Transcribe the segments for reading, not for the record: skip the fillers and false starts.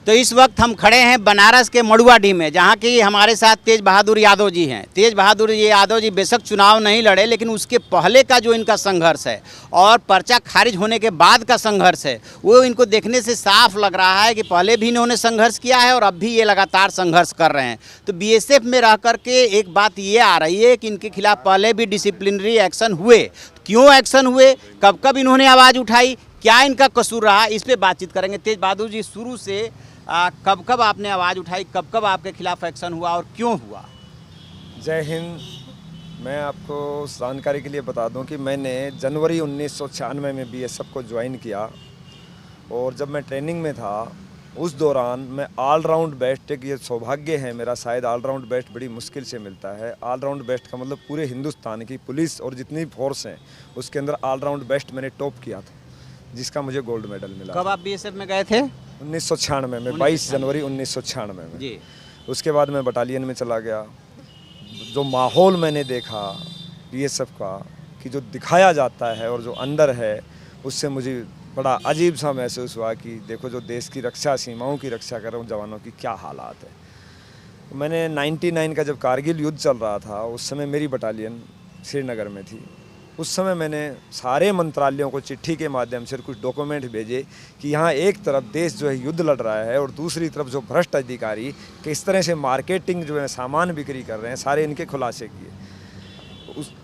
तो इस वक्त हम खड़े हैं बनारस के मड़ुआडीह में, जहां की हमारे साथ तेज बहादुर यादव जी हैं। तेज बहादुर यादव जी बेशक चुनाव नहीं लड़े, लेकिन उसके पहले का जो इनका संघर्ष है और पर्चा खारिज होने के बाद का संघर्ष है, वो इनको देखने से साफ लग रहा है कि पहले भी इन्होंने संघर्ष किया है और अब भी ये लगातार संघर्ष कर रहे हैं। तो बीएसएफ में रह करके एक बात ये आ रही है कि इनके खिलाफ पहले भी डिसिप्लिनरी एक्शन हुए। क्यों एक्शन हुए, कब कब इन्होंने आवाज़ उठाई, क्या इनका कसूर रहा, इस पर बातचीत करेंगे। तेज बहादुर जी, शुरू से कब कब आपने आवाज़ उठाई, कब कब आपके खिलाफ एक्शन हुआ और क्यों हुआ? जय हिंद। मैं आपको जानकारी के लिए बता दूं कि मैंने जनवरी 1996 में बीएसएफ को ज्वाइन किया और जब मैं ट्रेनिंग में था उस दौरान मैं ऑलराउंड बेस्ट, ये सौभाग्य है मेरा, शायद ऑलराउंड बेस्ट बड़ी मुश्किल से मिलता है। ऑलराउंड बेस्ट का मतलब पूरे हिंदुस्तान की पुलिस और जितनी फोर्स हैं उसके अंदर ऑलराउंड बेस्ट मैंने टॉप किया था, जिसका मुझे गोल्ड मेडल मिला। कब आप बीएसएफ में गए थे? 1996 में, 22 जनवरी 1996 में जी। उसके बाद मैं बटालियन में चला गया। जो माहौल मैंने देखा बीएसएफ का कि जो दिखाया जाता है और जो अंदर है, उससे मुझे बड़ा अजीब सा महसूस हुआ कि देखो जो देश की रक्षा, सीमाओं की रक्षा कर रहे हैं जवानों की क्या हालात है। मैंने 99 का जब कारगिल युद्ध चल रहा था उस समय मेरी बटालियन श्रीनगर में थी। उस समय मैंने सारे मंत्रालयों को चिट्ठी के माध्यम से कुछ डॉक्यूमेंट भेजे कि यहाँ एक तरफ देश जो है युद्ध लड़ रहा है और दूसरी तरफ जो भ्रष्ट अधिकारी किस तरह से मार्केटिंग जो है सामान बिक्री कर रहे हैं, सारे इनके खुलासे किए।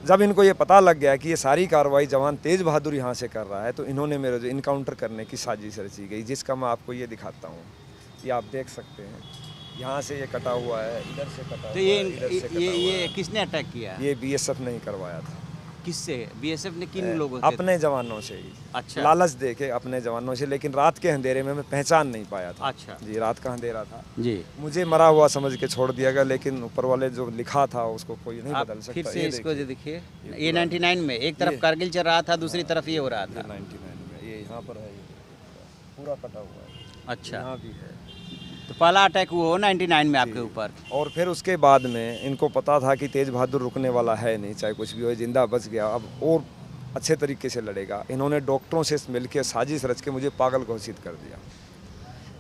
जब इनको ये पता लग गया कि ये सारी कार्रवाई जवान तेज बहादुर यहाँ से कर रहा है, तो इन्होंने मेरे जो इनकाउंटर करने की साजिश रची गई, जिसका मैं आपको ये दिखाता हूँ। ये आप देख सकते हैं, यहाँ से ये कटा हुआ है, इधर से कटा तो हुआ है, इधर से कटा हुआ है। ये किसने अटैक किया? ये बीएसएफ ने ही करवाया था। किससे? बीएसएफ ने किन लोगों से? अपने जवानों से ही। अच्छा। लालच देके अपने जवानों से, लेकिन रात के अंधेरे में मैं पहचान नहीं पाया था। अच्छा जी, रात का अंधेरा था जी। मुझे मरा हुआ समझ के छोड़ दिया गया, लेकिन ऊपर वाले जो लिखा था उसको कोई नहीं बदल सकता। फिर से इसको जो देखिए, ये 99 में एक तरफ कारगिल चल रहा था, दूसरी तरफ ये हो रहा था। 99 में ये यहाँ पर है, ये पूरा कटा हुआ है। अच्छा, यहाँ भी है। तो पहला अटैक हुआ 99 में आपके ऊपर। और फिर उसके बाद में इनको पता था कि तेज बहादुर रुकने वाला है नहीं, चाहे कुछ भी हो, जिंदा बच गया, अब और अच्छे तरीके से लड़ेगा। इन्होंने डॉक्टरों से मिलकर साजिश रच के मुझे पागल घोषित कर दिया।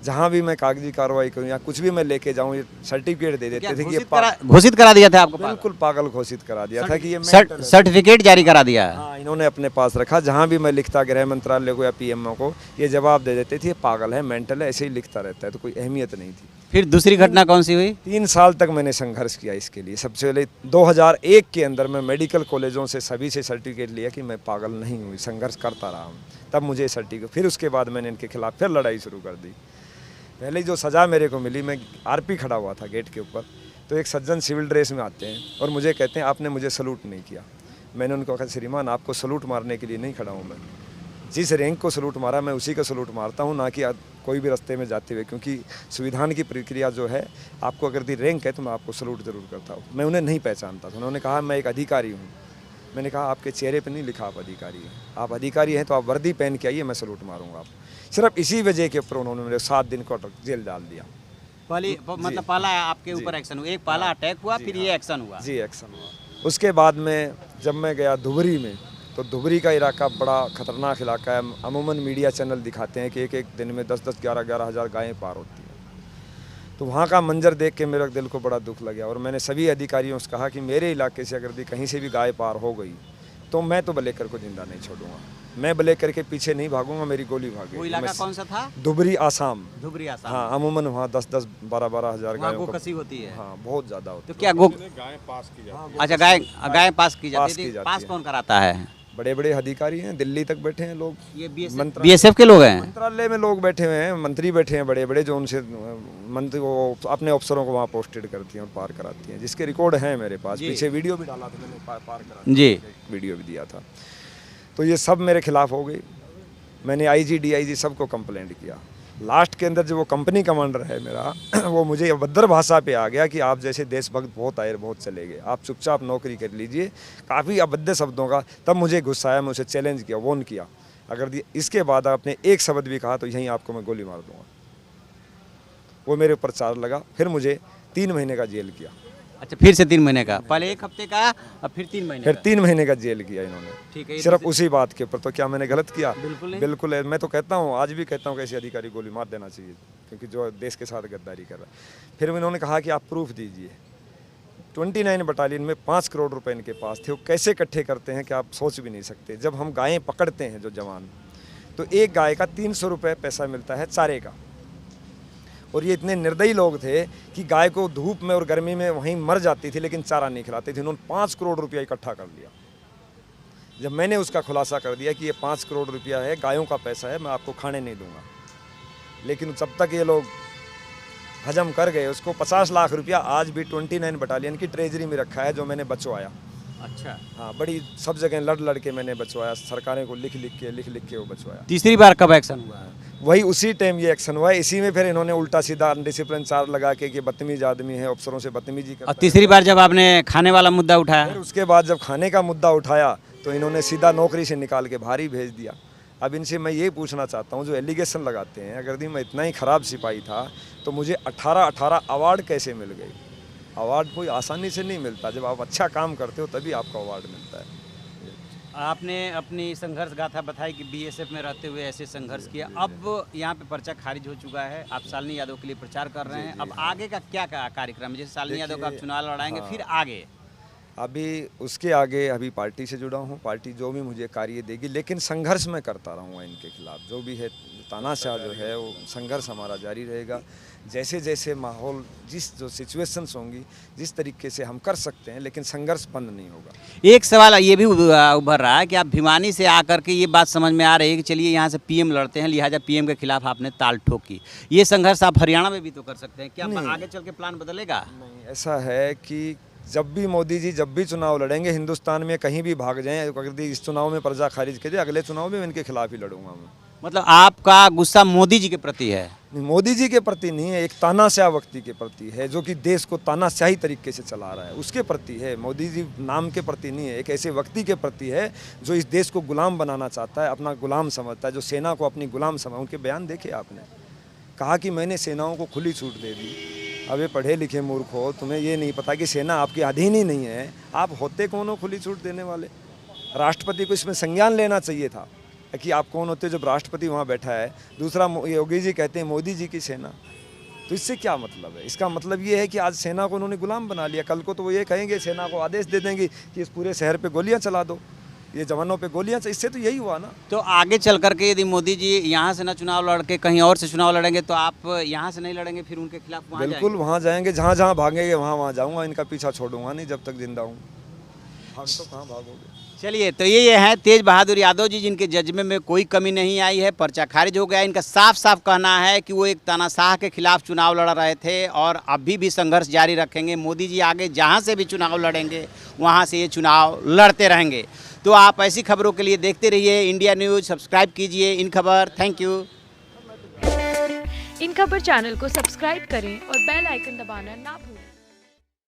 जहाँ भी मैं कागजी कार्रवाई करूँ या कुछ भी मैं लेके जाऊँ, ये सर्टिफिकेट दे देते थे कि ये घोषित करा दिया था आपको? बिल्कुल पागल घोषित करा दिया था कि ये सर्टिफिकेट जारी करा दिया। हाँ, इन्होंने अपने पास रखा। जहाँ भी मैं लिखता गृह मंत्रालय को या पीएमओ को, ये जवाब दे देते थे ये पागल है, मेंटल है, ऐसे ही लिखता रहता है, तो कोई अहमियत नहीं थी। फिर दूसरी घटना कौन सी हुई? 3 साल तक मैंने संघर्ष किया इसके लिए। सबसे पहले 2001 के अंदर मैं मेडिकल कॉलेजों से सभी से सर्टिफिकेट लिया कि मैं पागल नहीं हूँ, संघर्ष करता रहा हूँ, तब मुझे सर्टिफिकेट। फिर उसके बाद मैंने इनके खिलाफ फिर लड़ाई शुरू कर दी। पहले जो सज़ा मेरे को मिली, मैं आरपी खड़ा हुआ था गेट के ऊपर, तो एक सज्जन सिविल ड्रेस में आते हैं और मुझे कहते हैं आपने मुझे सलूट नहीं किया। मैंने उनको कहा श्रीमान आपको सलूट मारने के लिए नहीं खड़ा हूँ, मैं जिस रैंक को सलूट मारा मैं उसी का सलूट मारता हूँ, ना कि कोई भी रास्ते में जाते हुए, क्योंकि संविधान की प्रक्रिया जो है, आपको अगर दी रैंक है तो मैं आपको सलूट ज़रूर करता हूँ। मैं उन्हें नहीं पहचानता था। उन्होंने कहा मैं एक अधिकारी हूँ। मैंने कहा आपके चेहरे पर नहीं लिखा आप अधिकारी हैं, आप अधिकारी हैं तो आप वर्दी पहन के आइए, मैं सलूट मारूंगा आप। सिर्फ इसी वजह के ऊपर उन्होंने मेरे 7 दिन को जेल डाल दिया। मतलब पहला आपके ऊपर एक्शन हुआ, एक पहला अटैक हुआ, फिर ये एक्शन हुआ। जी, एक्शन हुआ। उसके बाद में जब मैं गया धुबरी में, तो धुबरी का इलाका बड़ा खतरनाक इलाका है। अमूमन मीडिया चैनल दिखाते हैं कि एक दिन में 10-10, 11-11 हज़ार गायें पार होती हैं। तो वहाँ का मंजर देख के मेरे दिल को बड़ा दुख लगा और मैंने सभी अधिकारियों से कहा कि मेरे इलाके से अगर कहीं से भी गाय पार हो गई तो मैं तो ब्लेकर को जिंदा नहीं छोड़ूंगा, मैं ब्लेकर के पीछे नहीं भागूंगा, मेरी गोली भागेगी। वो इलाका कौन सा था? धुबरी, आसाम। धुबरी, आसाम। हाँ, अमूमन वहाँ 10-10, 12-12 हज़ार गायों को कसी होती है। हाँ, बहुत ज़्यादा होती है। तो क्या गाय पास की जाती है? अच्छा, गाय पास की जाती है। पास कौन कराता है? बड़े बड़े अधिकारी हैं, दिल्ली तक बैठे हैं लोग। ये बीएसएफ के लोग हैं? मंत्रालय में लोग बैठे हुए हैं, मंत्री बैठे हैं बड़े बड़े, जो उनसे मंत्री वो अपने अफसरों को वहाँ पोस्टेड करती हैं और पार कराती हैं, जिसके रिकॉर्ड हैं मेरे पास। पीछे वीडियो भी डाला था मैंने, पार करा जी, वीडियो भी दिया था। तो ये सब मेरे खिलाफ हो गई। मैंने आईजी, डीआईजी सबको कंप्लेंट किया। लास्ट के अंदर जो वो कंपनी कमांडर है मेरा वो मुझे अभद्र भाषा पे आ गया कि आप जैसे देशभक्त बहुत आए, बहुत चले गए, आप चुपचाप नौकरी कर लीजिए, काफ़ी अभद्र शब्दों का। तब मुझे गुस्सा आया, मैं उसे चैलेंज किया, वॉर्न किया, अगर इसके बाद आपने एक शब्द भी कहा तो यहीं आपको मैं गोली मार दूंगा। वो मेरे ऊपर चार्ज लगा, फिर मुझे 3 महीने का जेल किया। अच्छा, फिर से 3 महीने का, पहले 1 हफ्ते का और फिर 3 महीने फिर का। 3 महीने का जेल किया इन्होंने, ठीक है, ये सिर्फ उसी बात के ऊपर। तो क्या मैंने गलत किया? बिल्कुल नहीं। बिल्कुल है। मैं तो कहता हूँ, आज भी कहता हूँ कि ऐसे अधिकारी गोली मार देना चाहिए, क्योंकि जो देश के साथ गद्दारी कर रहा है। फिर इन्होंने कहा कि आप प्रूफ दीजिए। 29 बटालियन में 5 करोड़ रुपए इनके पास थे। वो कैसे इकट्ठे करते हैं कि आप सोच भी नहीं सकते। जब हम गायें पकड़ते हैं जो जवान, तो एक गाय का 300 रुपये पैसा मिलता है चारे का। और ये इतने निर्दयी लोग थे कि गाय को धूप में और गर्मी में वहीं मर जाती थी, लेकिन चारा नहीं खिलाते थे। उन्होंने 5 करोड़ रुपया इकट्ठा कर लिया। जब मैंने उसका खुलासा कर दिया कि ये 5 करोड़ रुपया है, गायों का पैसा है, मैं आपको खाने नहीं दूंगा, लेकिन जब तक ये लोग हजम कर गए उसको, 50 लाख रुपया आज भी 29 बटालियन की ट्रेजरी में रखा है, जो मैंने बचवाया। अच्छा, हाँ, बड़ी सब जगह लड़ के मैंने बचवाया, सरकारें को लिख लिख के वो बचवाया। तीसरी बार कब एक्शन हुआ है? वही उसी टाइम ये एक्शन हुआ है। इसी में फिर इन्होंने उल्टा सीधा अनडिसिप्लिन चार्ज लगा के कि बदतमीज आदमी है, अफसरों से बदतमीजी करता और है। तीसरी बार जब आपने खाने वाला मुद्दा उठाया? फिर उसके बाद जब खाने का मुद्दा उठाया तो इन्होंने सीधा नौकरी से निकाल के बाहर ही भेज दिया। अब इनसे मैं ये पूछना चाहता हूँ, जो एलिगेशन लगाते हैं, अगर दी मैं इतना ही ख़राब सिपाही था तो मुझे 18 अवार्ड कैसे मिल गए? अवार्ड कोई आसानी से नहीं मिलता, जब आप अच्छा काम करते हो तभी आपको अवार्ड मिलता है। आपने अपनी संघर्ष गाथा बताई कि बीएसएफ में रहते हुए ऐसे संघर्ष किया। अब यहाँ पे पर्चा खारिज हो चुका है, आप शालिनी यादव के लिए प्रचार कर रहे हैं। अब आगे का क्या कार्यक्रम है? जैसे शालिनी यादव का आप चुनाव लड़ाएंगे, फिर आगे? अभी उसके आगे अभी पार्टी से जुड़ा हूँ, पार्टी जो भी मुझे कार्य देगी, लेकिन संघर्ष मैं करता रहूँगा इनके खिलाफ। जो भी है तानाशाह जो है, वो संघर्ष हमारा जारी रहेगा। जैसे जैसे माहौल, जो सिचुएशंस होंगी, जिस तरीके से हम कर सकते हैं, लेकिन संघर्ष बंद नहीं होगा। एक सवाल ये भी उभर रहा है कि आप भिवानी से आकर के ये बात समझ में आ रही है कि चलिए यहाँ से पीएम लड़ते हैं, लिहाजा पीएम के खिलाफ आपने ताल ठोकी। ये संघर्ष आप हरियाणा में भी तो कर सकते हैं, क्या आगे चल के प्लान बदलेगा? नहीं, ऐसा है कि जब भी मोदी जी जब भी चुनाव लड़ेंगे, हिंदुस्तान में कहीं भी भाग जाएं, अगर इस चुनाव में पर्चा खारिज कर दिया, अगले चुनाव में इनके खिलाफ ही लड़ूंगा मैं। मतलब आपका गुस्सा मोदी जी के प्रति है? मोदी जी के प्रति नहीं है, एक तानाशाह व्यक्ति के प्रति है, जो कि देश को तानाशाही तरीके से चला रहा है, उसके प्रति है। मोदी जी नाम के प्रति नहीं है, एक ऐसे व्यक्ति के प्रति है जो इस देश को गुलाम बनाना चाहता है, अपना गुलाम समझता है, जो सेना को अपनी गुलाम समझ। उनके बयान देखे आपने, कहा कि मैंने सेनाओं को खुली छूट दे दी। अबे पढ़े लिखे मूर्ख हो, तुम्हें ये नहीं पता कि सेना आपके अधीन ही नहीं है। आप होते कौन हो खुली छूट देने वाले? राष्ट्रपति को इसमें संज्ञान लेना चाहिए था कि आप कौन होते हो जब राष्ट्रपति वहाँ बैठा है। दूसरा, योगी जी कहते हैं मोदी जी की सेना, तो इससे क्या मतलब है? इसका मतलब ये है कि आज सेना को उन्होंने गुलाम बना लिया। कल को तो वो ये कहेंगे, सेना को आदेश दे देंगे कि इस पूरे शहर पे गोलियां चला दो, ये जवानों पे गोलियां। इससे तो यही हुआ ना। तो आगे चल करके यदि मोदी जी यहाँ से ना चुनाव लड़ के कहीं और से चुनाव लड़ेंगे, तो आप यहाँ से नहीं लड़ेंगे, फिर उनके खिलाफ वहाँ बिल्कुल वहाँ जाएंगे, जहाँ जहाँ भागेंगे वहाँ जाऊँगा। इनका पीछा छोड़ूंगा नहीं जब तक जिंदा हूँ। भाग तो कहाँ भागोगे? चलिए, तो ये हैं तेज बहादुर यादव जी, जिनके जजमेंट में कोई कमी नहीं आई है, पर्चा खारिज हो गया। इनका साफ साफ कहना है कि वो एक तानाशाह के खिलाफ चुनाव लड़ रहे थे और अभी भी संघर्ष जारी रखेंगे। मोदी जी आगे जहां से भी चुनाव लड़ेंगे वहां से ये चुनाव लड़ते रहेंगे। तो आप ऐसी खबरों के लिए देखते रहिए इंडिया न्यूज़, सब्सक्राइब कीजिए इन खबर। Thank you. इन खबर चैनल को सब्सक्राइब करें और बेल आइकन दबाना ना भूलें।